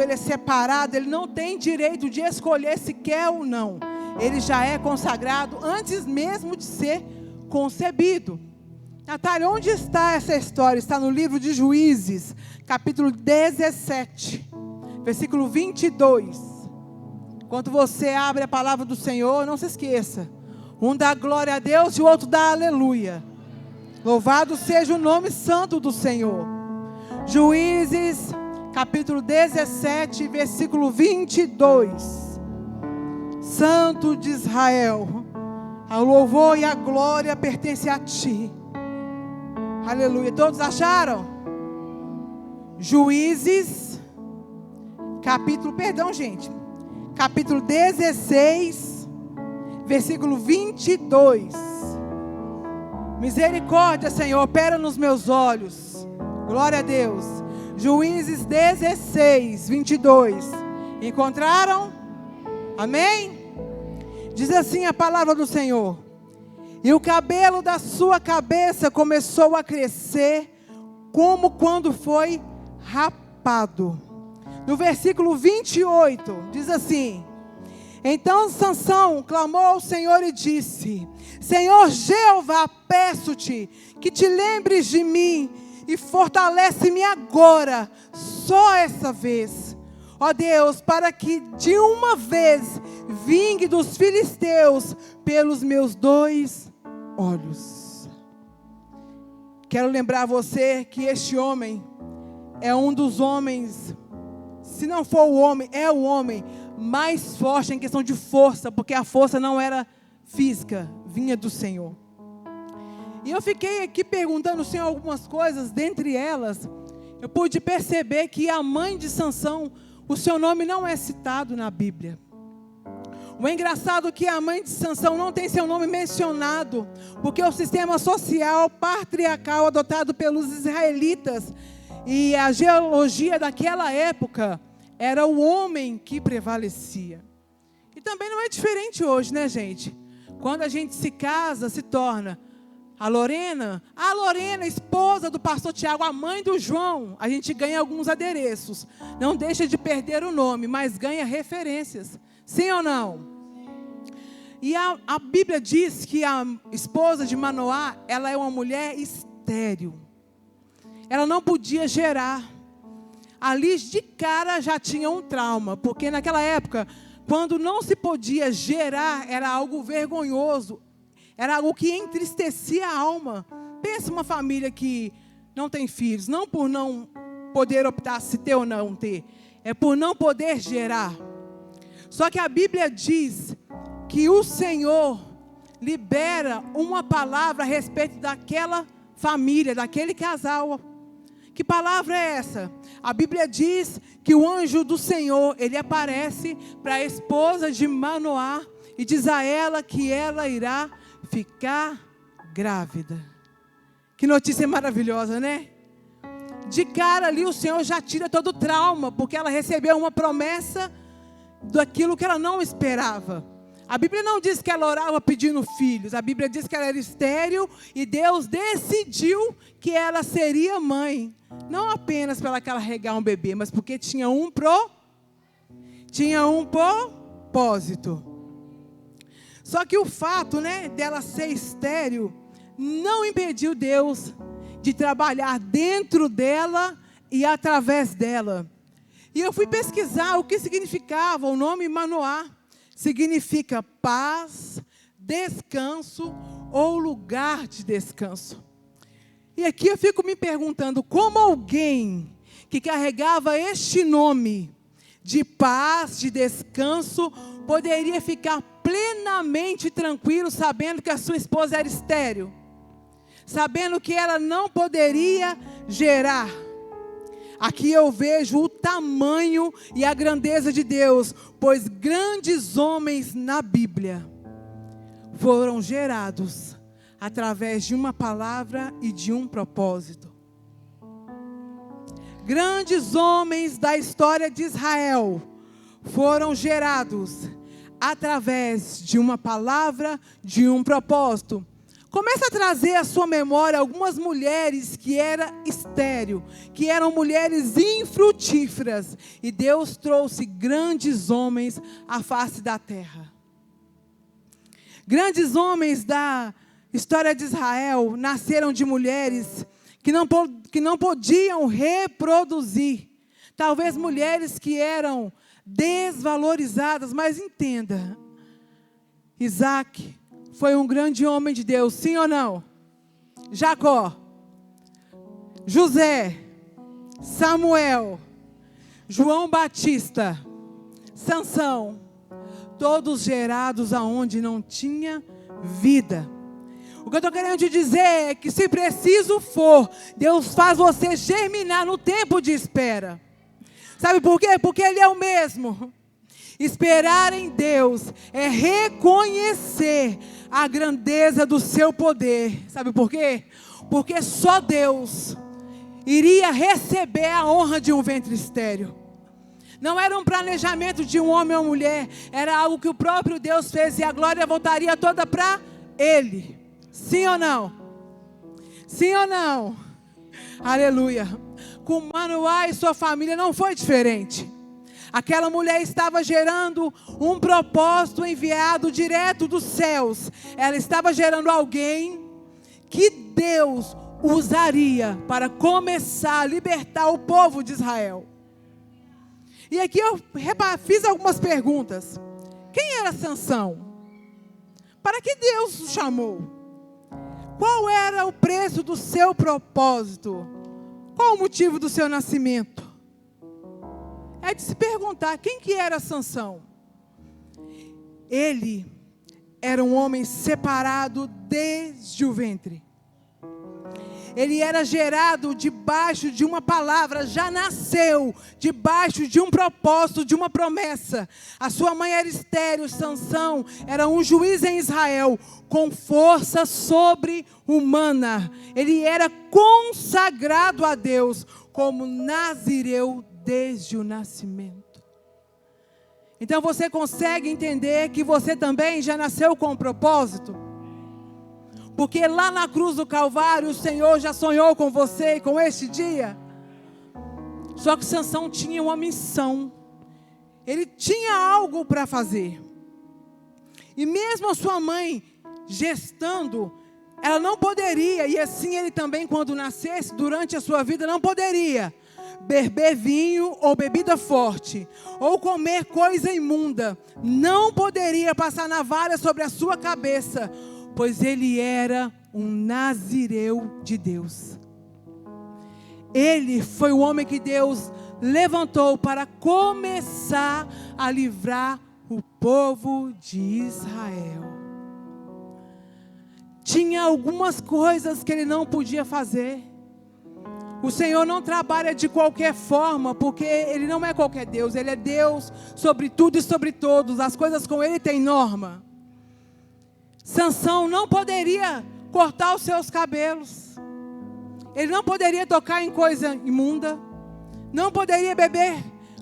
ele é separado, ele não tem direito de escolher se quer ou não. Ele já é consagrado antes mesmo de ser concebido. Natália, onde está essa história? Está no livro de Juízes, capítulo 17, versículo 22. Quando você abre a palavra do Senhor, não se esqueça. Um dá glória a Deus e o outro dá aleluia. Louvado seja o nome santo do Senhor. Juízes, capítulo 17, versículo 22. Santo de Israel, o louvor e a glória pertencem a ti. Aleluia. Todos acharam? Juízes, capítulo 16, versículo 22. Misericórdia, Senhor, opera nos meus olhos. Glória a Deus. Juízes 16, 22. Encontraram? Amém? Diz assim a palavra do Senhor: e o cabelo da sua cabeça começou a crescer, como quando foi rapado. No versículo 28, diz assim: então Sansão clamou ao Senhor e disse: Senhor Jeová, peço-te que te lembres de mim e fortalece-me agora, só essa vez, ó Deus, para que de uma vez vingue dos filisteus pelos meus 2 olhos. Quero lembrar você que este homem é um dos homens, se não for o homem, é o homem mais forte em questão de força, porque a força não era física, vinha do Senhor. E eu fiquei aqui perguntando ao Senhor algumas coisas, dentre elas, eu pude perceber que a mãe de Sansão, o seu nome não é citado na Bíblia. O engraçado é que a mãe de Sansão não tem seu nome mencionado, porque o sistema social patriarcal adotado pelos israelitas e a genealogia daquela época era o homem que prevalecia. E também não é diferente hoje, né, gente? Quando a gente se casa, se torna a Lorena, esposa do pastor Tiago, a mãe do João. A gente ganha alguns adereços. Não deixa de perder o nome, mas ganha referências. Sim ou não? E a Bíblia diz que a esposa de Manoá, ela é uma mulher estéril. Ela não podia gerar. Ali de cara já tinha um trauma, porque naquela época, quando não se podia gerar, era algo vergonhoso, era algo que entristecia a alma. Pensa uma família que não tem filhos, não por não poder optar se ter ou não ter, é por não poder gerar. Só que a Bíblia diz que o Senhor libera uma palavra a respeito daquela família, daquele casal. Que palavra é essa? A Bíblia diz que o anjo do Senhor, ele aparece para a esposa de Manoá e diz a ela que ela irá ficar grávida. Que notícia maravilhosa, né? De cara ali o Senhor já tira todo o trauma, porque ela recebeu uma promessa daquilo que ela não esperava. A Bíblia não diz que ela orava pedindo filhos. A Bíblia diz que ela era estéril e Deus decidiu que ela seria mãe. Não apenas para ela carregar um bebê, mas porque tinha um propósito. Só que o fato, né, dela ser estéril não impediu Deus de trabalhar dentro dela e através dela. E eu fui pesquisar o que significava o nome Manoá. Significa paz, descanso ou lugar de descanso. E aqui eu fico me perguntando como alguém que carregava este nome de paz, de descanso, poderia ficar plenamente tranquilo sabendo que a sua esposa era estéril, sabendo que ela não poderia gerar. Aqui eu vejo o tamanho e a grandeza de Deus, pois grandes homens na Bíblia foram gerados através de uma palavra e de um propósito. Grandes homens da história de Israel foram gerados através de uma palavra, de um propósito. Começa a trazer à sua memória algumas mulheres que eram estéril, que eram mulheres infrutíferas. E Deus trouxe grandes homens à face da terra. Grandes homens da história de Israel nasceram de mulheres que não podiam reproduzir. Talvez mulheres que eram desvalorizadas, mas entenda, Isaac foi um grande homem de Deus, sim ou não? Jacó, José, Samuel, João Batista, Sansão, todos gerados aonde não tinha vida. O que eu estou querendo te dizer é que, se preciso for, Deus faz você germinar no tempo de espera. Sabe por quê? Porque Ele é o mesmo. Esperar em Deus é reconhecer a grandeza do seu poder. Sabe por quê? Porque só Deus iria receber a honra de um ventre estéril. Não era um planejamento de um homem ou mulher, era algo que o próprio Deus fez, e a glória voltaria toda para Ele. Sim ou não? Sim ou não? Aleluia. Com Manoá e sua família não foi diferente. Aquela mulher estava gerando um propósito enviado direto dos céus. Ela estava gerando alguém que Deus usaria para começar a libertar o povo de Israel. E aqui eu fiz algumas perguntas. Quem era Sansão? Para que Deus o chamou? Qual era o preço do seu propósito? Qual o motivo do seu nascimento? É de se perguntar, quem que era Sansão? Ele era um homem separado desde o ventre. Ele era gerado debaixo de uma palavra, já nasceu debaixo de um propósito, de uma promessa. A sua mãe era estéril. Sansão era um juiz em Israel, com força sobre-humana. Ele era consagrado a Deus como nazireu desde o nascimento. Então você consegue entender que você também já nasceu com um propósito? Porque lá na cruz do Calvário o Senhor já sonhou com você e com este dia. Só que Sansão tinha uma missão. Ele tinha algo para fazer. E mesmo a sua mãe gestando, ela não poderia, e assim ele também, quando nascesse, durante a sua vida, não poderia beber vinho ou bebida forte, ou comer coisa imunda. Não poderia passar navalha sobre a sua cabeça, pois ele era um nazireu de Deus. Ele foi o homem que Deus levantou para começar a livrar o povo de Israel. Tinha algumas coisas que ele não podia fazer. O Senhor não trabalha de qualquer forma, porque Ele não é qualquer Deus. Ele é Deus sobre tudo e sobre todos. As coisas com Ele têm norma. Sansão não poderia cortar os seus cabelos. Ele não poderia tocar em coisa imunda. Não poderia beber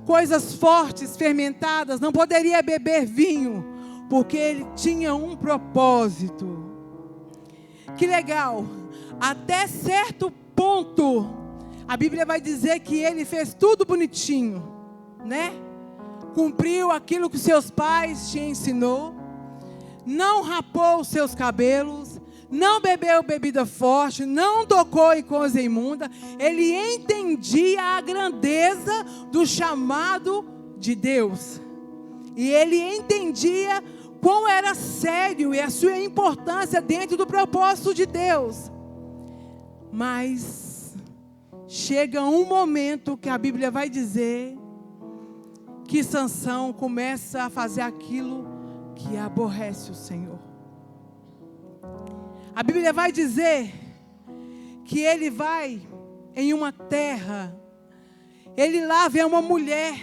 coisas fortes, fermentadas. Não poderia beber vinho, porque ele tinha um propósito. Que legal. Até certo ponto, a Bíblia vai dizer que ele fez tudo bonitinho, né? Cumpriu aquilo que seus pais te ensinou. Não rapou os seus cabelos. Não bebeu bebida forte. Não tocou em coisa imunda. Ele entendia a grandeza do chamado de Deus. E ele entendia quão era sério e a sua importância dentro do propósito de Deus. Mas chega um momento que a Bíblia vai dizer que Sansão começa a fazer aquilo que aborrece o Senhor. A Bíblia vai dizer que ele vai em uma terra, ele lá vê uma mulher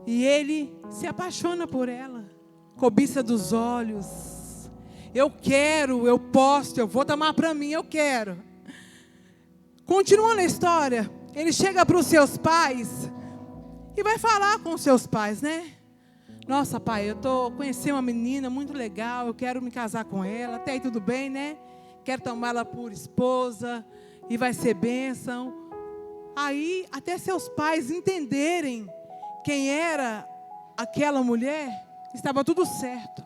e ele se apaixona por ela, cobiça dos olhos. Eu quero, eu posso, eu vou tomar para mim, eu quero. Continuando a história, ele chega para os seus pais e vai falar com os seus pais, né? Nossa, pai, conheci uma menina muito legal, eu quero me casar com ela. Até aí tudo bem, né? Quero tomá-la por esposa e vai ser bênção. Aí, até seus pais entenderem quem era aquela mulher, estava tudo certo.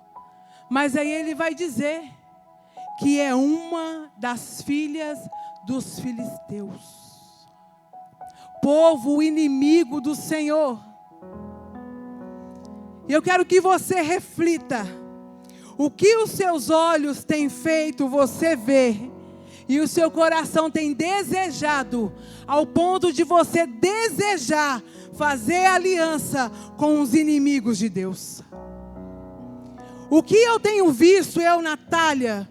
Mas aí ele vai dizer que é uma das filhas dos filisteus, povo inimigo do Senhor. E eu quero que você reflita. O que os seus olhos têm feito você ver, e o seu coração tem desejado, ao ponto de você desejar fazer aliança com os inimigos de Deus. O que eu tenho visto, eu, Natália,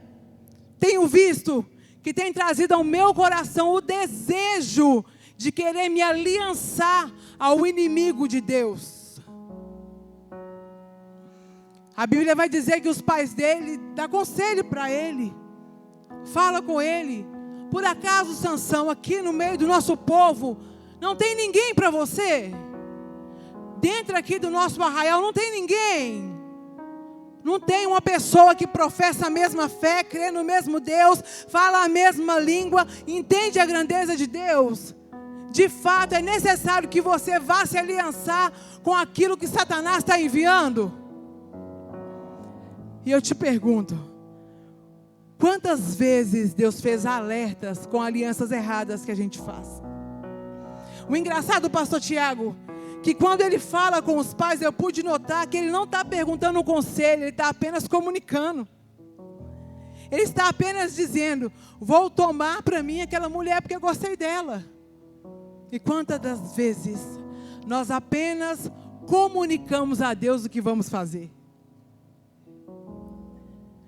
tenho visto que tem trazido ao meu coração o desejo de querer me aliançar ao inimigo de Deus. A Bíblia vai dizer que os pais dele dão conselho para ele. Fala com ele. Por acaso, Sansão, aqui no meio do nosso povo, não tem ninguém para você? Dentro aqui do nosso arraial não tem ninguém. Não tem uma pessoa que professa a mesma fé, crê no mesmo Deus, fala a mesma língua, entende a grandeza de Deus. De fato, é necessário que você vá se aliançar com aquilo que Satanás está enviando. E eu te pergunto, quantas vezes Deus fez alertas com alianças erradas que a gente faz? O engraçado, pastor Tiago, que quando ele fala com os pais, eu pude notar que ele não está perguntando um conselho, ele está apenas comunicando. Ele está apenas dizendo, vou tomar para mim aquela mulher porque eu gostei dela. E quantas das vezes nós apenas comunicamos a Deus o que vamos fazer?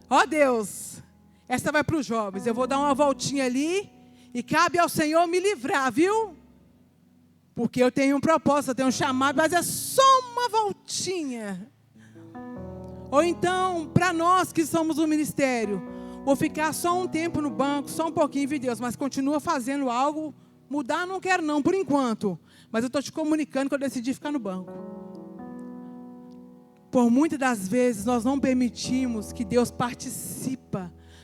Ó Deus, essa vai para os jovens, eu vou dar uma voltinha ali e cabe ao Senhor me livrar, viu? Porque eu tenho um propósito, eu tenho um chamado, mas é só uma voltinha. Ou então, para nós que somos o ministério, vou ficar só um tempo no banco, só um pouquinho, viu Deus, mas continua fazendo algo, mudar não quero não, por enquanto. Mas eu estou te comunicando que eu decidi ficar no banco. Por muitas das vezes nós não permitimos que Deus participe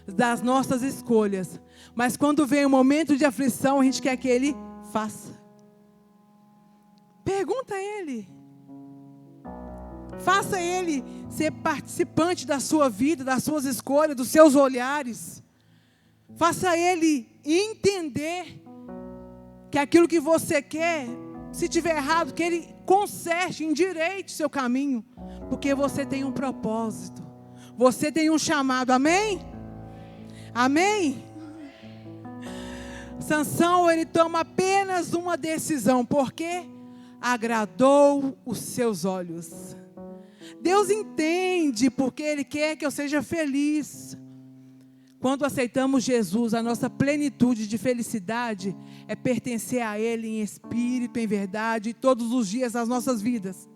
das nossas escolhas. Mas quando vem o momento de aflição, a gente quer que Ele faça. Pergunta a Ele. Faça Ele ser participante da sua vida, das suas escolhas, dos seus olhares. Faça Ele entender que aquilo que você quer, se tiver errado, que Ele conserte, endireite seu caminho. Porque você tem um propósito. Você tem um chamado, amém? Amém? Sansão, ele toma apenas uma decisão, porque agradou os seus olhos. Deus entende, porque Ele quer que eu seja feliz. Quando aceitamos Jesus, a nossa plenitude de felicidade é pertencer a Ele em espírito, em verdade, todos os dias das nossas vidas.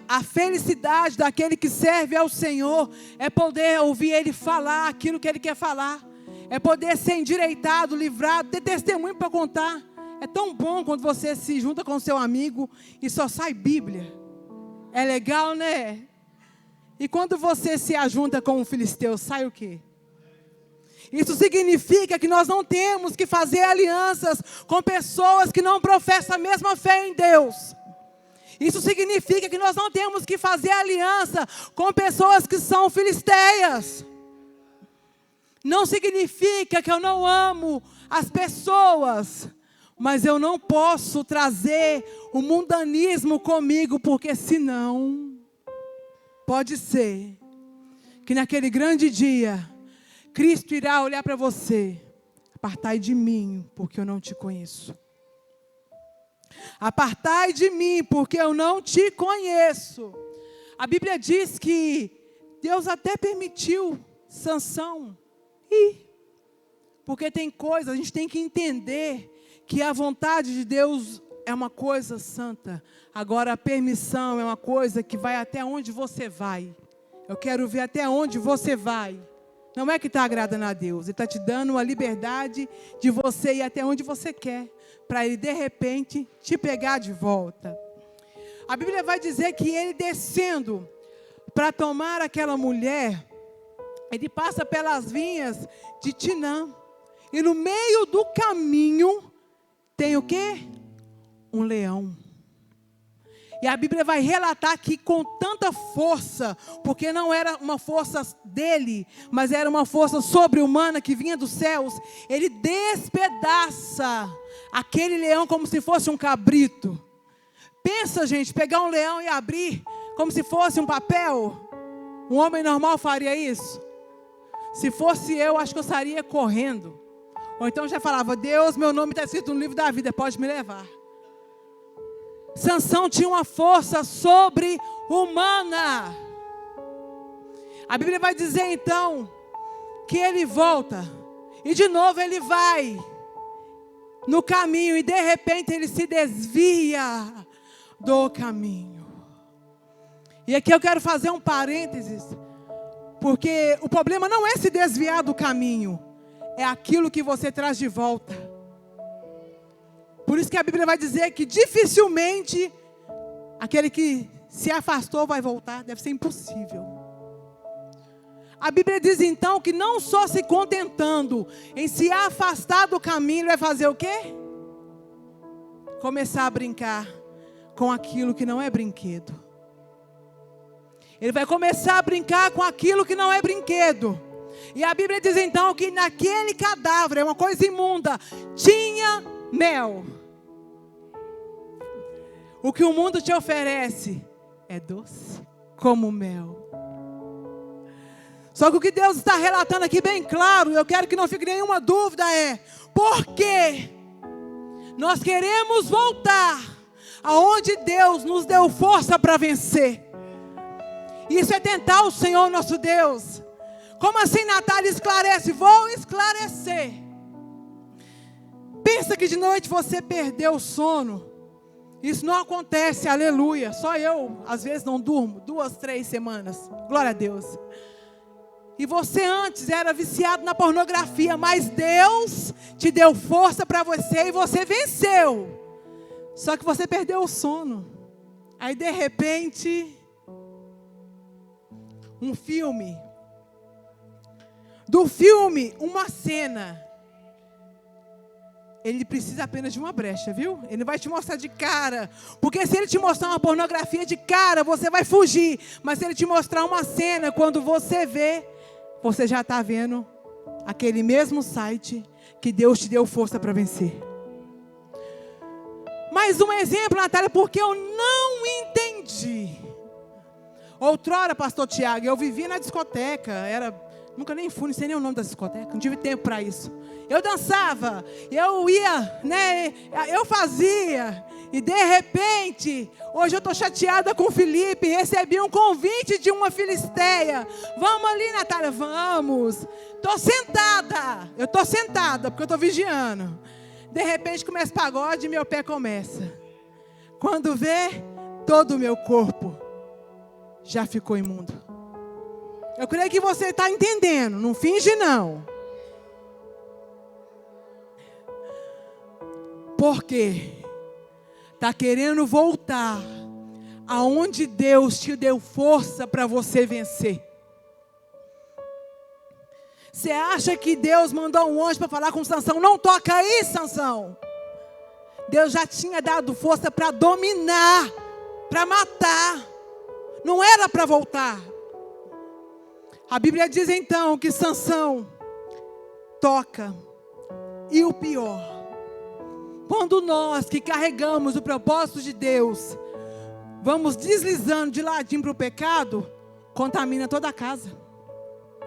A felicidade daquele que serve ao Senhor é poder ouvir Ele falar aquilo que Ele quer falar. É poder ser endireitado, livrado, ter testemunho para contar. É tão bom quando você se junta com seu amigo e só sai Bíblia. É legal, né? E quando você se ajunta com um filisteu, sai o quê? Isso significa que nós não temos que fazer alianças com pessoas que não professam a mesma fé em Deus. Isso significa que nós não temos que fazer aliança com pessoas que são filisteias. Não significa que eu não amo as pessoas, mas eu não posso trazer o mundanismo comigo, porque senão, pode ser que naquele grande dia, Cristo irá olhar para você, apartai de mim, porque eu não te conheço. Apartai de mim, porque eu não te conheço. A Bíblia diz que Deus até permitiu Sansão ir. Porque tem coisas, a gente tem que entender que a vontade de Deus é uma coisa santa. Agora a permissão é uma coisa que vai até onde você vai. Eu quero ver até onde você vai. Não é que está agradando a Deus. Ele está te dando a liberdade de você ir até onde você quer. Para Ele, de repente, te pegar de volta. A Bíblia vai dizer que ele descendo para tomar aquela mulher, ele passa pelas vinhas de Tinã. E no meio do caminho tem o quê? Um leão. E a Bíblia vai relatar que com tanta força, porque não era uma força dele, mas era uma força sobre-humana que vinha dos céus, ele despedaça aquele leão como se fosse um cabrito. Pensa, gente, pegar um leão e abrir como se fosse um papel. Um homem normal faria isso? Se fosse eu, acho que eu estaria correndo. Ou então já falava: Deus, meu nome está escrito no livro da vida, pode me levar. Sansão tinha uma força sobre-humana. A Bíblia vai dizer então que ele volta e de novo ele vai no caminho e de repente ele se desvia do caminho. E aqui eu quero fazer um parênteses, porque o problema não é se desviar do caminho, é aquilo que você traz de volta. Por isso que a Bíblia vai dizer que dificilmente aquele que se afastou vai voltar. Deve ser impossível. A Bíblia diz então que não só se contentando em se afastar do caminho, ele vai fazer o quê? Começar a brincar com aquilo que não é brinquedo. Ele vai começar a brincar com aquilo que não é brinquedo. E a Bíblia diz então que naquele cadáver, é uma coisa imunda, tinha mel. O que o mundo te oferece é doce como mel. Só que o que Deus está relatando aqui bem claro, eu quero que não fique nenhuma dúvida, é: por que nós queremos voltar aonde Deus nos deu força para vencer? Isso é tentar o Senhor nosso Deus. Como assim, Natália? Esclarece. Vou esclarecer. Pensa que de noite você perdeu o sono. Isso não acontece, aleluia. Só eu, às vezes, não durmo 2, 3 semanas. Glória a Deus. E você antes era viciado na pornografia, mas Deus te deu força para você e você venceu. Só que você perdeu o sono. Aí, de repente, um filme. Do filme, uma cena. Ele precisa apenas de uma brecha, viu? Ele não vai te mostrar de cara. Porque se ele te mostrar uma pornografia de cara, você vai fugir. Mas se ele te mostrar uma cena, quando você vê, você já está vendo aquele mesmo site que Deus te deu força para vencer. Mais um exemplo, Natália, porque eu não entendi. Outrora, pastor Tiago, eu vivia na discoteca, nunca nem fui, não sei nem o nome da discoteca, não tive tempo para isso. Eu dançava, eu ia, eu fazia, e de repente, hoje eu estou chateada com o Felipe, recebi um convite de uma filisteia. Vamos ali, Natália, vamos. Eu estou sentada, porque eu estou vigiando. De repente começa pagode e meu pé começa. Quando vê, todo o meu corpo já ficou imundo. Eu creio que você está entendendo, não finge não. Por quê? Está querendo voltar aonde Deus te deu força para você vencer. Você acha que Deus mandou um anjo para falar com Sansão? Não toca aí, Sansão. Deus já tinha dado força para dominar, para matar. Não era para voltar. A Bíblia diz então que Sansão toca. E o pior, quando nós que carregamos o propósito de Deus, vamos deslizando de ladinho para o pecado, contamina toda a casa.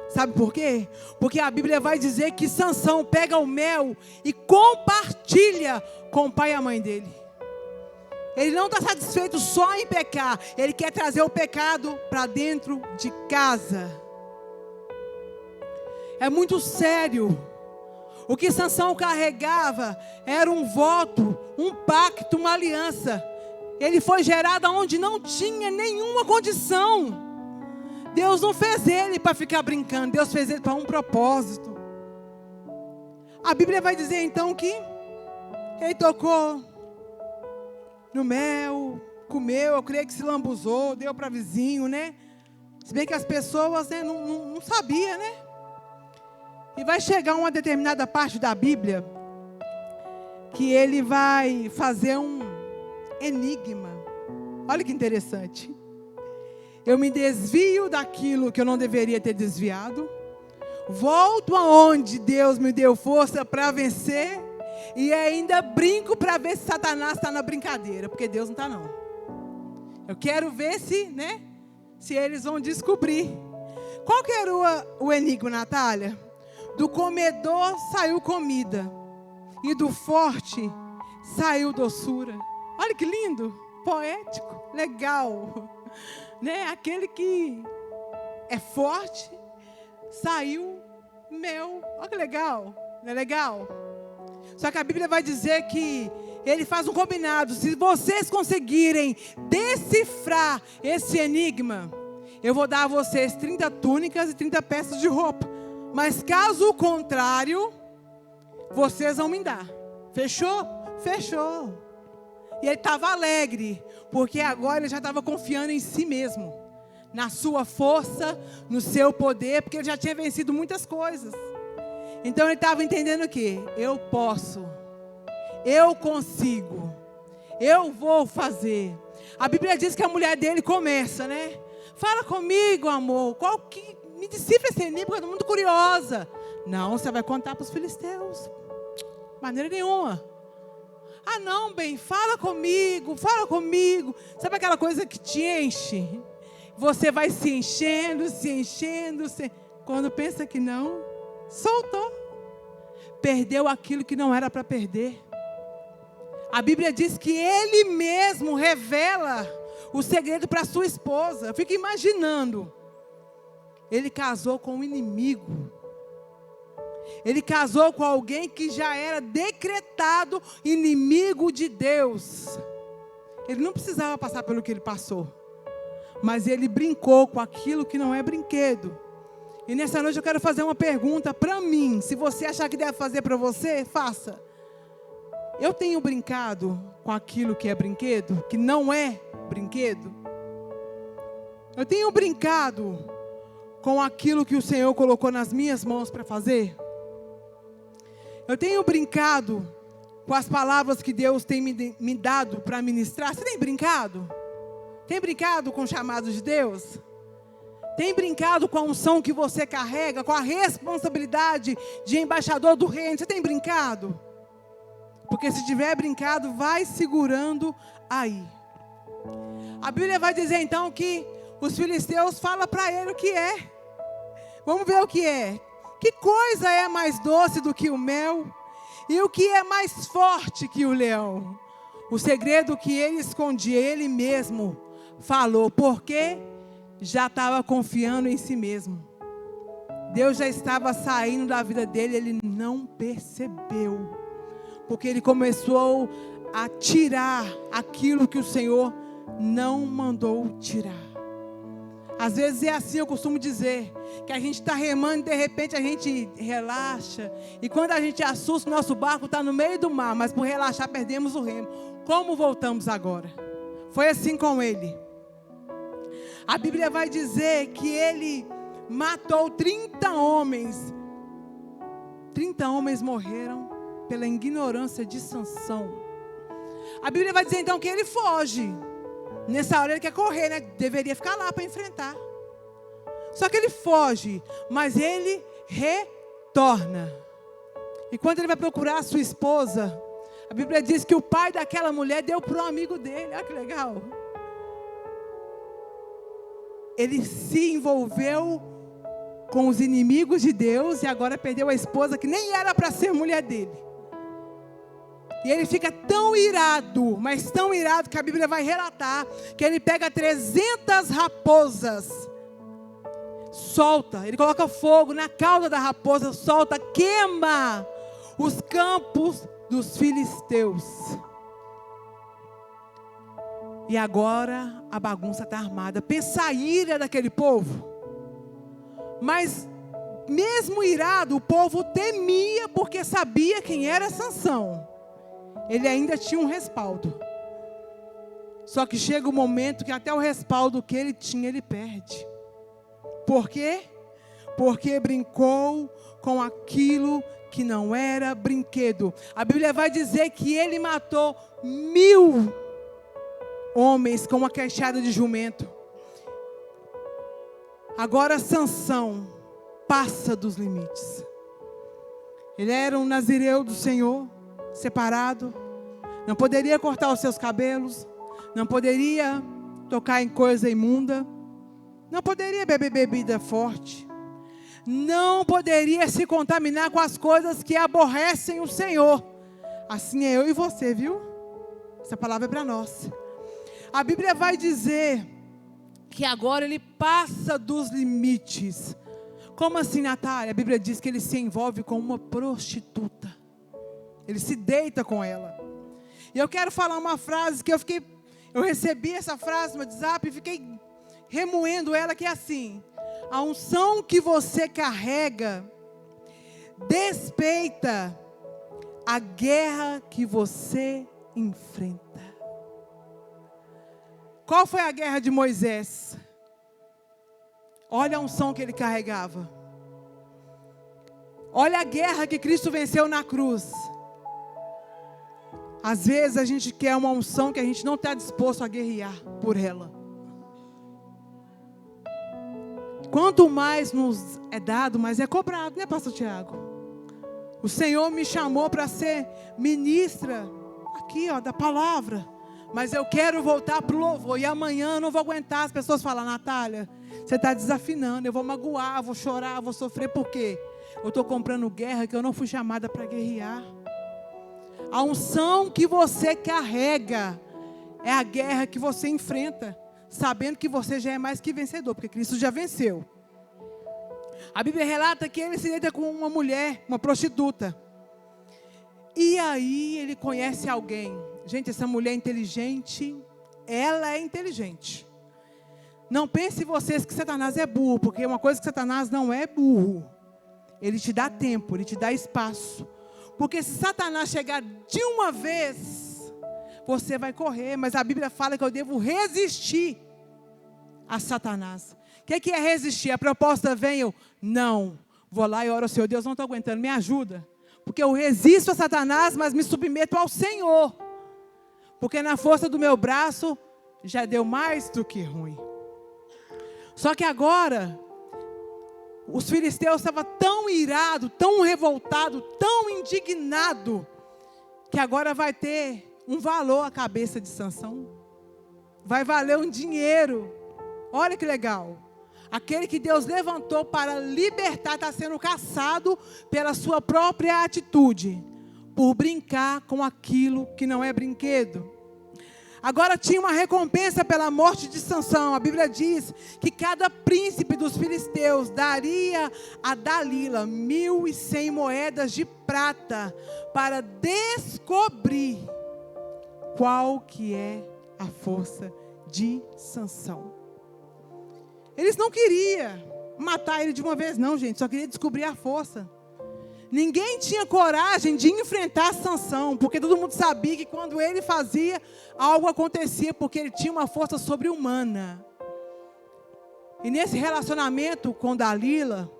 Sabe por quê? Porque a Bíblia vai dizer que Sansão pega o mel e compartilha com o pai e a mãe dele. Ele não está satisfeito só em pecar, ele quer trazer o pecado para dentro de casa. É muito sério. O que Sansão carregava era um voto, um pacto, uma aliança. Ele foi gerado onde não tinha nenhuma condição. Deus não fez ele para ficar brincando, Deus fez ele para um propósito. A Bíblia vai dizer então que ele tocou no mel, comeu, eu creio que se lambuzou, deu para vizinho, né? Se bem que as pessoas, né, não sabiam, né? E vai chegar uma determinada parte da Bíblia que ele vai fazer um enigma. Olha que interessante. Eu me desvio daquilo que eu não deveria ter desviado. Volto aonde Deus me deu força para vencer. E ainda brinco para ver se Satanás está na brincadeira. Porque Deus não está, não. Eu quero ver se, né? Se eles vão descobrir. Qual que era o enigma, Natália? Do comedor saiu comida. E do forte saiu doçura. Olha que lindo. Poético. Legal. Né? Aquele que é forte, saiu mel. Olha que legal. Não é legal? Só que a Bíblia vai dizer que ele faz um combinado. Se vocês conseguirem decifrar esse enigma, eu vou dar a vocês 30 túnicas e 30 peças de roupa. Mas caso contrário, vocês vão me dar. Fechou? Fechou. E ele estava alegre, porque agora ele já estava confiando em si mesmo, na sua força, no seu poder, porque ele já tinha vencido muitas coisas. Então ele estava entendendo o quê? Eu posso, eu consigo, eu vou fazer. A Bíblia diz que a mulher dele começa, né? Fala comigo, amor, me decifra esse enigma, eu estou muito curiosa. Não, você vai contar para os filisteus. De maneira nenhuma. Ah, não, bem, fala comigo. Sabe aquela coisa que te enche? Você vai se enchendo. Quando pensa que não, soltou. Perdeu aquilo que não era para perder. A Bíblia diz que ele mesmo revela o segredo para sua esposa. Fica imaginando. Ele casou com um inimigo. Ele casou com alguém que já era decretado inimigo de Deus. Ele não precisava passar pelo que ele passou. Mas ele brincou com aquilo que não é brinquedo. E nessa noite eu quero fazer uma pergunta para mim. Se você achar que deve fazer para você, faça. Eu tenho brincado com aquilo que é brinquedo, que não é brinquedo? Eu tenho brincado com aquilo que o Senhor colocou nas minhas mãos para fazer? Eu tenho brincado com as palavras que Deus tem me dado para ministrar? Você tem brincado? Tem brincado com o chamado de Deus? Tem brincado com a unção que você carrega, com a responsabilidade de embaixador do reino? Você tem brincado? Porque se tiver brincado, vai segurando aí. A Bíblia vai dizer então que os filisteus falam para ele o que é. Vamos ver o que é. Que coisa é mais doce do que o mel? E o que é mais forte que o leão? O segredo que ele escondia, ele mesmo falou. Porque já estava confiando em si mesmo. Deus já estava saindo da vida dele, ele não percebeu. Porque ele começou a tirar aquilo que o Senhor não mandou tirar. Às vezes é assim, eu costumo dizer, que a gente está remando e de repente a gente relaxa. E quando a gente assusta, o nosso barco está no meio do mar, mas por relaxar perdemos o remo. Como voltamos agora? Foi assim com ele. A Bíblia vai dizer que ele matou 30 homens. 30 homens morreram pela ignorância de Sansão. A Bíblia vai dizer então que ele foge. Nessa hora ele quer correr, né? Deveria ficar lá para enfrentar. Só que ele foge, mas ele retorna. E quando ele vai procurar a sua esposa, a Bíblia diz que o pai daquela mulher deu para um amigo dele. Olha que legal. Ele se envolveu com os inimigos de Deus e agora perdeu a esposa que nem era para ser mulher dele. E ele fica tão irado, mas tão irado que a Bíblia vai relatar que ele pega 300 raposas, solta, ele coloca fogo na cauda da raposa, solta, queima os campos dos filisteus. E agora a bagunça está armada. Pensa a ira daquele povo. Mas mesmo irado, o povo temia porque sabia quem era Sansão. Ele ainda tinha um respaldo. Só que chega um momento que até o respaldo que ele tinha, ele perde. Por quê? Porque brincou com aquilo que não era brinquedo. A Bíblia vai dizer que ele matou 1000 homens com uma queixada de jumento. Agora Sansão passa dos limites. Ele era um nazireu do Senhor, separado. Não poderia cortar os seus cabelos. Não poderia tocar em coisa imunda. Não poderia beber bebida forte. Não poderia se contaminar com as coisas que aborrecem o Senhor. Assim é eu e você, viu? Essa palavra é para nós. A Bíblia vai dizer que agora ele passa dos limites. Como assim, Natália? A Bíblia diz que ele se envolve com uma prostituta. Ele se deita com ela. E eu quero falar uma frase que eu recebi essa frase no WhatsApp e fiquei remoendo ela, que é assim: a unção que você carrega despeita a guerra que você enfrenta. Qual foi a guerra de Moisés? Olha a unção que ele carregava. Olha a guerra que Cristo venceu na cruz. Às vezes a gente quer uma unção que a gente não está disposto a guerrear por ela. Quanto mais nos é dado, mais é cobrado, né, pastor Tiago? O Senhor me chamou para ser ministra aqui, ó, da palavra. Mas eu quero voltar para o louvor. E amanhã eu não vou aguentar as pessoas falar: Natália, você está desafinando, eu vou magoar, vou chorar, vou sofrer. Por quê? Eu estou comprando guerra que eu não fui chamada para guerrear. A unção que você carrega é a guerra que você enfrenta, sabendo que você já é mais que vencedor, porque Cristo já venceu. A Bíblia relata que ele se deita com uma mulher, uma prostituta. E aí ele conhece alguém. Gente, essa mulher é inteligente. Ela é inteligente. Não pense vocês que Satanás é burro, porque uma coisa que Satanás não é burro. Ele te dá tempo, ele te dá espaço. Porque se Satanás chegar de uma vez, você vai correr. Mas a Bíblia fala que eu devo resistir a Satanás. O que é resistir? A proposta vem, eu não. Vou lá e oro ao Senhor: Deus, não estou aguentando, me ajuda. Porque eu resisto a Satanás, mas me submeto ao Senhor. Porque na força do meu braço, já deu mais do que ruim. Só que agora, os filisteus estavam tão irados, tão revoltados, tão indignados, que agora vai ter um valor a cabeça de Sansão. Vai valer um dinheiro. Olha que legal. Aquele que Deus levantou para libertar está sendo caçado pela sua própria atitude, por brincar com aquilo que não é brinquedo. Agora tinha uma recompensa pela morte de Sansão. A Bíblia diz que cada príncipe dos filisteus daria a Dalila 1.100 moedas de prata para descobrir qual que é a força de Sansão. Eles não queriam matar ele de uma vez não, gente. Só queria descobrir a força. Ninguém tinha coragem de enfrentar Sansão, porque todo mundo sabia que quando ele fazia, algo acontecia, porque ele tinha uma força sobre-humana. E nesse relacionamento com Dalila,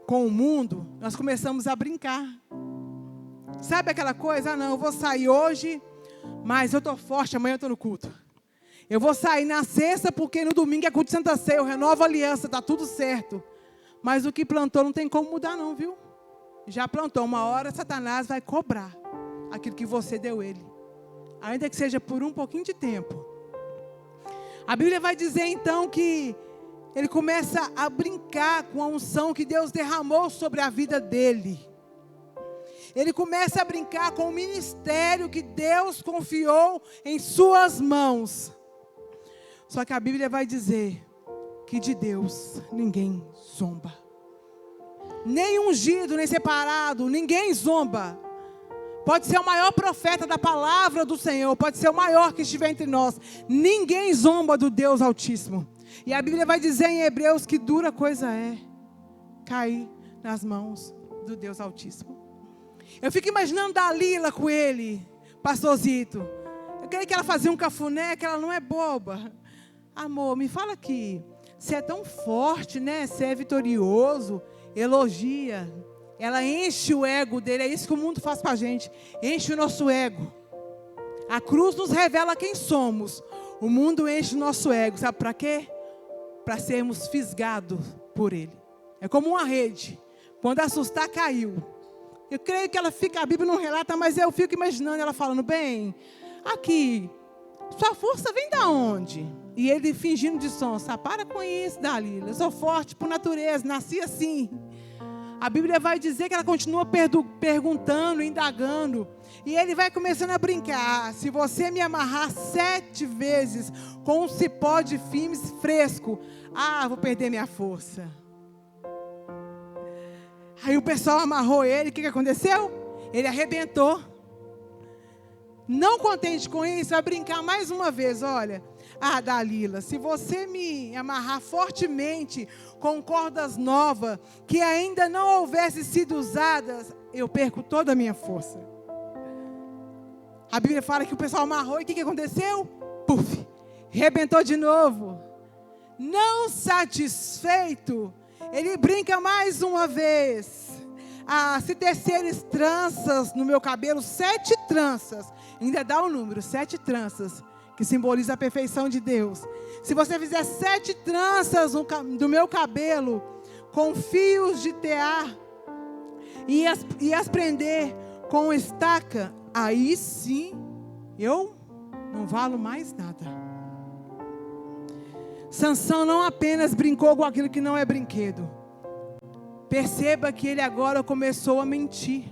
com o mundo, nós começamos a brincar. Sabe aquela coisa? Ah, não, eu vou sair hoje, mas eu estou forte, amanhã eu estou no culto. Eu vou sair na sexta, porque no domingo é culto de Santa Ceia, eu renovo a aliança, está tudo certo. Mas o que plantou não tem como mudar não, viu? Já plantou, uma hora Satanás vai cobrar aquilo que você deu ele. Ainda que seja por um pouquinho de tempo. A Bíblia vai dizer então que ele começa a brincar com a unção que Deus derramou sobre a vida dele. Ele começa a brincar com o ministério que Deus confiou em suas mãos. Só que a Bíblia vai dizer que de Deus ninguém zomba. Nem ungido, nem separado, ninguém zomba. Pode ser o maior profeta da palavra do Senhor, pode ser o maior que estiver entre nós. Ninguém zomba do Deus Altíssimo. E a Bíblia vai dizer em Hebreus que dura coisa é cair nas mãos do Deus Altíssimo. Eu fico imaginando Dalila com ele, pastorzito. Eu creio que ela fazia um cafuné, que ela não é boba. Amor, me fala aqui. Você é tão forte, né? Você é vitorioso. Elogia. Ela enche o ego dele. É isso que o mundo faz pra gente. Enche o nosso ego. A cruz nos revela quem somos. O mundo enche o nosso ego. Sabe para quê? Para sermos fisgados por ele. É como uma rede. Quando assustar, caiu. Eu creio que ela fica, a Bíblia não relata, mas eu fico imaginando ela falando, bem, aqui, sua força vem da onde? E ele fingindo de sonsa, para com isso, Dalila, eu sou forte por natureza, nasci assim. A Bíblia vai dizer que ela continua perguntando, indagando. E ele vai começando a brincar. Se você me amarrar 7 vezes com um cipó de fimes fresco, vou perder minha força. Aí o pessoal amarrou ele, o que aconteceu? Ele arrebentou. Não contente com isso, vai brincar mais uma vez, olha. Dalila, se você me amarrar fortemente com cordas novas, que ainda não houvessem sido usadas, eu perco toda a minha força. A Bíblia fala que o pessoal amarrou e o que aconteceu? Puf, arrebentou de novo. Não satisfeito, ele brinca mais uma vez. Se teceres tranças no meu cabelo, 7 tranças, ainda dá o número, 7 tranças, que simboliza a perfeição de Deus. Se você fizer 7 tranças do meu cabelo, com fios de tear, e as prender com estaca, aí sim, eu não valo mais nada. Sansão não apenas brincou com aquilo que não é brinquedo. Perceba que ele agora começou a mentir.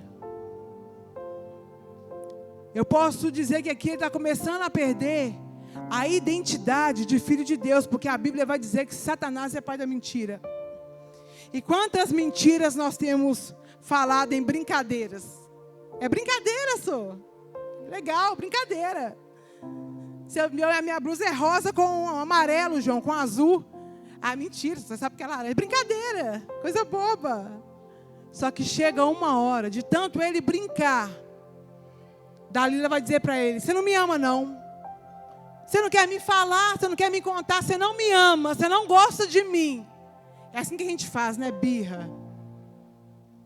Eu posso dizer que aqui ele está começando a perder a identidade de filho de Deus, porque a Bíblia vai dizer que Satanás é pai da mentira. E quantas mentiras nós temos falado em brincadeiras? É brincadeira, só. Legal, brincadeira. A minha blusa é rosa com amarelo, João, com azul. Mentira, você sabe que ela é brincadeira, coisa boba. Só que chega uma hora, de tanto ele brincar, Dalila vai dizer para ele, você não me ama não. Você não quer me falar, você não quer me contar, você não me ama, você não gosta de mim. É assim que a gente faz, né, birra.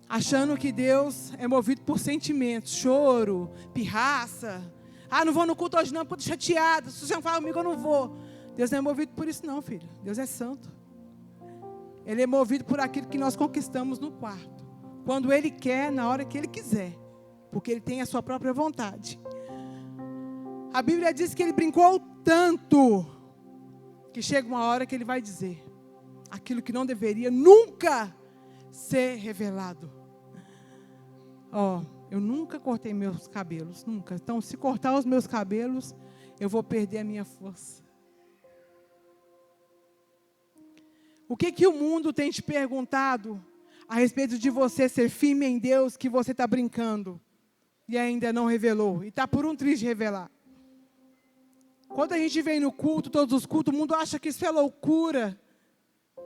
Achando que Deus é movido por sentimentos, choro, pirraça. Não vou no culto hoje não, porque estou chateada. Se você não falar comigo, eu não vou. Deus não é movido por isso não, filho. Deus é santo. Ele é movido por aquilo que nós conquistamos no quarto. Quando Ele quer, na hora que Ele quiser. Porque Ele tem a sua própria vontade. A Bíblia diz que Ele brincou tanto, que chega uma hora que Ele vai dizer aquilo que não deveria nunca ser revelado. Eu nunca cortei meus cabelos, nunca. Então, se cortar os meus cabelos, eu vou perder a minha força. O que o mundo tem te perguntado a respeito de você ser firme em Deus, que você está brincando e ainda não revelou? E está por um triz de revelar. Quando a gente vem no culto, todos os cultos, o mundo acha que isso é loucura.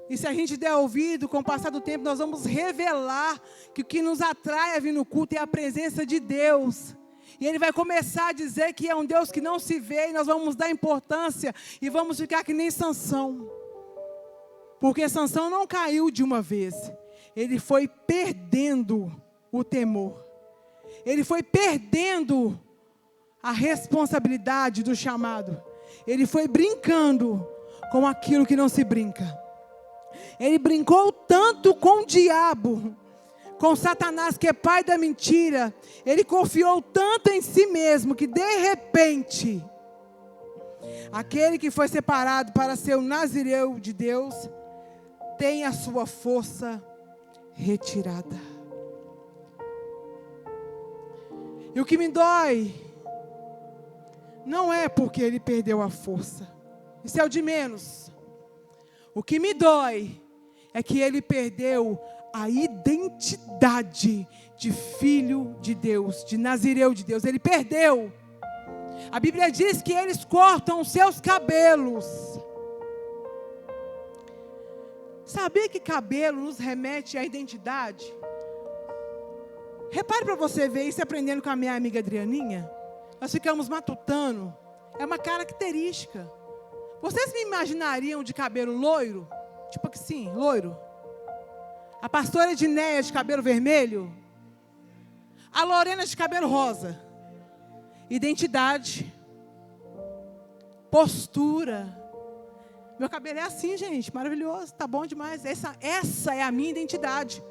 E se a gente der ouvido, com o passar do tempo, nós vamos revelar que o que nos atrai a vir no culto é a presença de Deus. E Ele vai começar a dizer que é um Deus que não se vê, e nós vamos dar importância, e vamos ficar que nem Sansão. Porque Sansão não caiu de uma vez. Ele foi perdendo o temor. Ele foi perdendo a responsabilidade do chamado. Ele foi brincando com aquilo que não se brinca. Ele brincou tanto com o diabo, com Satanás, que é pai da mentira. Ele confiou tanto em si mesmo, que de repente, aquele que foi separado para ser o nazireu de Deus, tem a sua força retirada. E o que me dói não é porque ele perdeu a força. Isso é o de menos. O que me dói é que ele perdeu a identidade de filho de Deus, de nazireu de Deus. Ele perdeu. A Bíblia diz que eles cortam os seus cabelos. Sabia que cabelo nos remete à identidade? Repare para você ver isso, aprendendo com a minha amiga Adrianinha. Nós ficamos matutando É uma característica. Vocês me imaginariam de cabelo loiro? Tipo assim, loiro. A pastora Edneia de cabelo vermelho. A Lorena de cabelo rosa. Identidade. Postura. Meu cabelo é assim, gente, maravilhoso, tá bom demais. Essa é a minha identidade.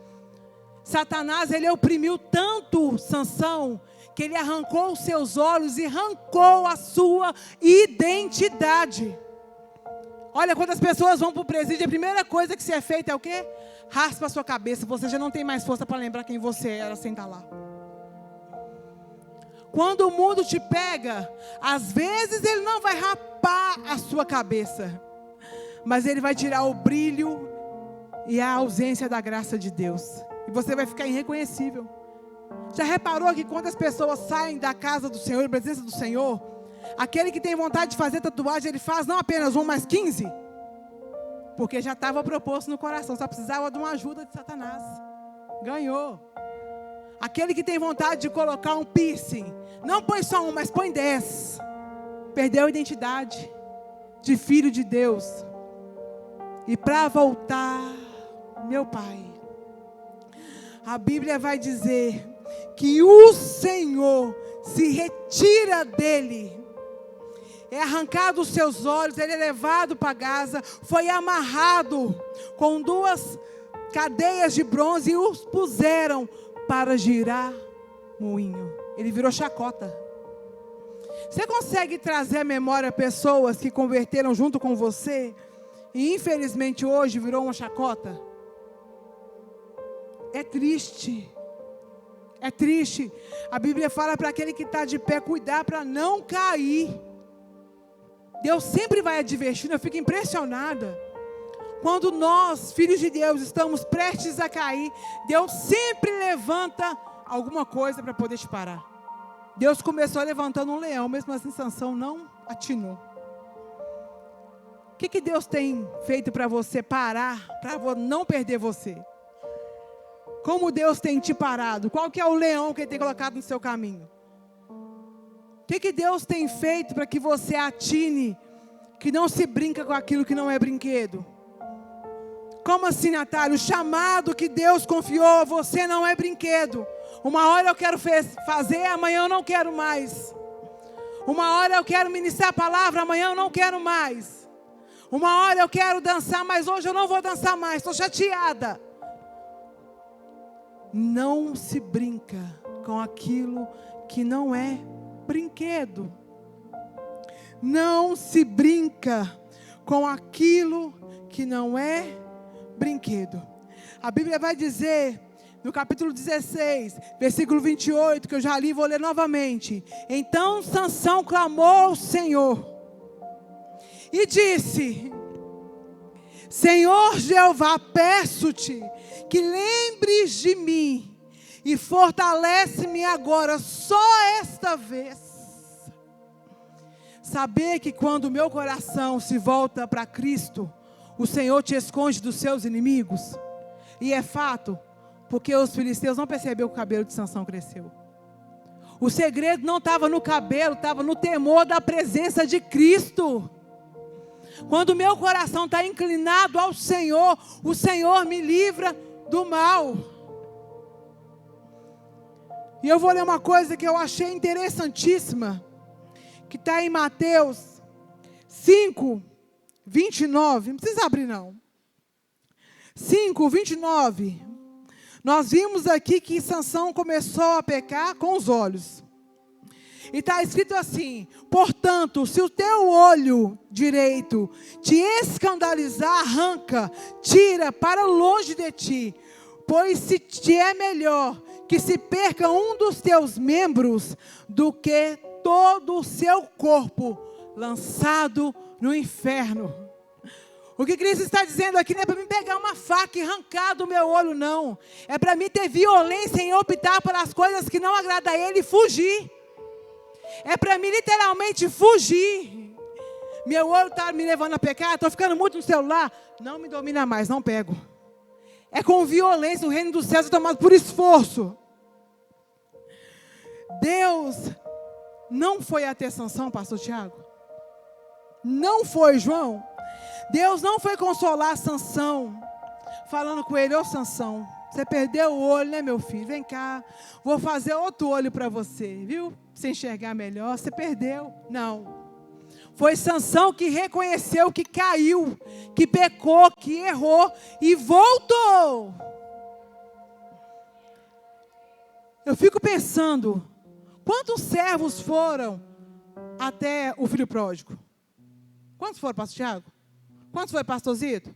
Satanás, ele oprimiu tanto Sansão, que ele arrancou os seus olhos e arrancou a sua identidade. Olha, quando as pessoas vão para o presídio, a primeira coisa que se é feita é o quê? Raspa a sua cabeça, você já não tem mais força para lembrar quem você era sem estar lá. Quando o mundo te pega, às vezes ele não vai rapar a sua cabeça, mas ele vai tirar o brilho e a ausência da graça de Deus. E você vai ficar irreconhecível. Já reparou que quando as pessoas saem da casa do Senhor, da presença do Senhor, aquele que tem vontade de fazer tatuagem, ele faz não apenas 1, mas 15? Porque já estava proposto no coração, só precisava de uma ajuda de Satanás. Ganhou. Aquele que tem vontade de colocar um piercing, não põe só 1, mas põe 10. Perdeu a identidade de filho de Deus. E para voltar, meu Pai, a Bíblia vai dizer que o Senhor se retira dele, é arrancado os seus olhos, ele é levado para Gaza, foi amarrado com 2 cadeias de bronze e os puseram para girar moinho. Ele virou chacota. Você consegue trazer à memória pessoas que converteram junto com você e infelizmente hoje virou uma chacota? É triste. É triste. A Bíblia fala para aquele que está de pé cuidar para não cair. Deus sempre vai advertindo. Eu fico impressionada. Quando nós, filhos de Deus, estamos prestes a cair, Deus sempre levanta alguma coisa para poder te parar. Deus começou levantando um leão, mesmo assim Sansão não atinou. O que Deus tem feito para você parar, para não perder você? Como Deus tem te parado? Qual que é o leão que Ele tem colocado no seu caminho? O que Deus tem feito para que você atine, que não se brinca com aquilo que não é brinquedo? Como assim, Natália? O chamado que Deus confiou a você não é brinquedo. Uma hora eu quero fazer, amanhã eu não quero mais. Uma hora eu quero ministrar a palavra, amanhã eu não quero mais. Uma hora eu quero dançar, mas hoje eu não vou dançar mais, estou chateada. Não se brinca com aquilo que não é brinquedo. Não se brinca com aquilo que não é brinquedo. A Bíblia vai dizer, no capítulo 16, versículo 28, que eu já li e vou ler novamente. Então Sansão clamou ao Senhor e disse: Senhor Jeová, peço-te que lembres de mim e fortalece-me agora, só esta vez. Saber que quando o meu coração se volta para Cristo, o Senhor te esconde dos seus inimigos. E é fato, porque os filisteus não perceberam que o cabelo de Sansão cresceu. O segredo não estava no cabelo, estava no temor da presença de Cristo. Quando o meu coração está inclinado ao Senhor, o Senhor me livra do mal. E eu vou ler uma coisa que eu achei interessantíssima, que está em Mateus 5, 29, não precisa abrir não. 5, 29. Nós vimos aqui que Sansão começou a pecar com os olhos. E está escrito assim: portanto, se o teu olho direito te escandalizar, arranca, tira para longe de ti. Pois se te é melhor que se perca um dos teus membros do que todo o seu corpo lançado no inferno. O que Cristo está dizendo aqui não é para mim pegar uma faca e arrancar do meu olho, não. É para mim ter violência em optar pelas coisas que não agradam a Ele e fugir. É para mim literalmente fugir. Meu olho está me levando a pecar, estou ficando muito no celular. Não me domina mais, não pego. É com violência, o reino dos céus é tomado por esforço. Deus não foi até Sansão, pastor Tiago, Não foi, João. Deus não foi consolar Sansão, falando com ele: ô Sansão, você perdeu o olho, né, meu filho? Vem cá, vou fazer outro olho para você, viu? Pra você enxergar melhor, você perdeu. Não. Foi Sansão que reconheceu que caiu, que pecou, que errou e voltou. Eu fico pensando, quantos servos foram até o filho pródigo? Quantos foram, pastor Tiago? Quantos foi, pastor Zito?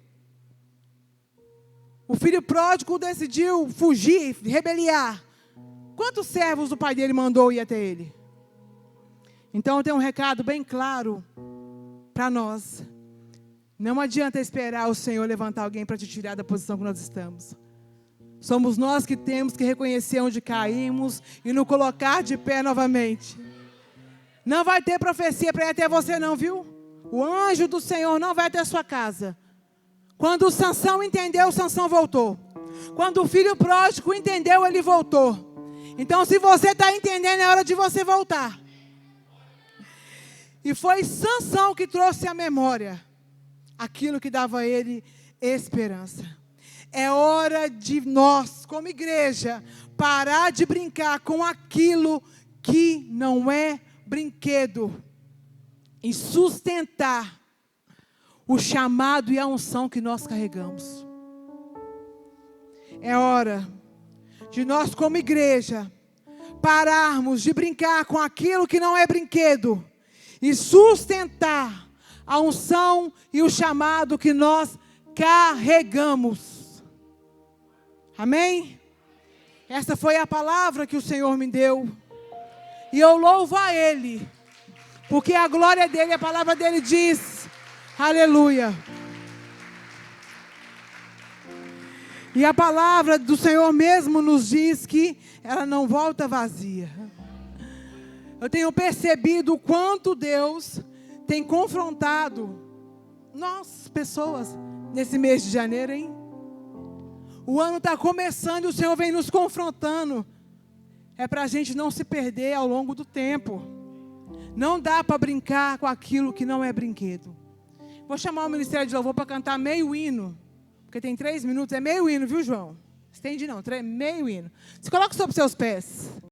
O filho pródigo decidiu fugir, rebeliar. Quantos servos o pai dele mandou ir até ele? Então eu tenho um recado bem claro para nós. Não adianta esperar o Senhor levantar alguém para te tirar da posição que nós estamos. Somos nós que temos que reconhecer onde caímos e nos colocar de pé novamente. Não vai ter profecia para ir até você não, viu? O anjo do Senhor não vai até a sua casa. Quando o Sansão entendeu, o Sansão voltou. Quando o filho pródigo entendeu, ele voltou. Então, se você está entendendo, é hora de você voltar. E foi Sansão que trouxe à memória aquilo que dava a ele esperança. É hora de nós, como igreja, parar de brincar com aquilo que não é brinquedo e sustentar o chamado e a unção que nós carregamos. É hora de nós, como igreja, pararmos de brincar com aquilo que não é brinquedo e sustentar a unção e o chamado que nós carregamos. Amém? Essa foi a palavra que o Senhor me deu. E eu louvo a Ele, porque a glória dEle, a palavra dEle diz: aleluia. E a palavra do Senhor mesmo nos diz que ela não volta vazia. Eu tenho percebido o quanto Deus tem confrontado nós, pessoas, nesse mês de janeiro, hein? O ano está começando e o Senhor vem nos confrontando. É para a gente não se perder ao longo do tempo. Não dá para brincar com aquilo que não é brinquedo. Vou chamar o Ministério de Louvor para cantar meio hino. Porque tem 3 minutos, é meio hino, viu, João? Estende não, meio hino. Se coloca sobre os seus pés.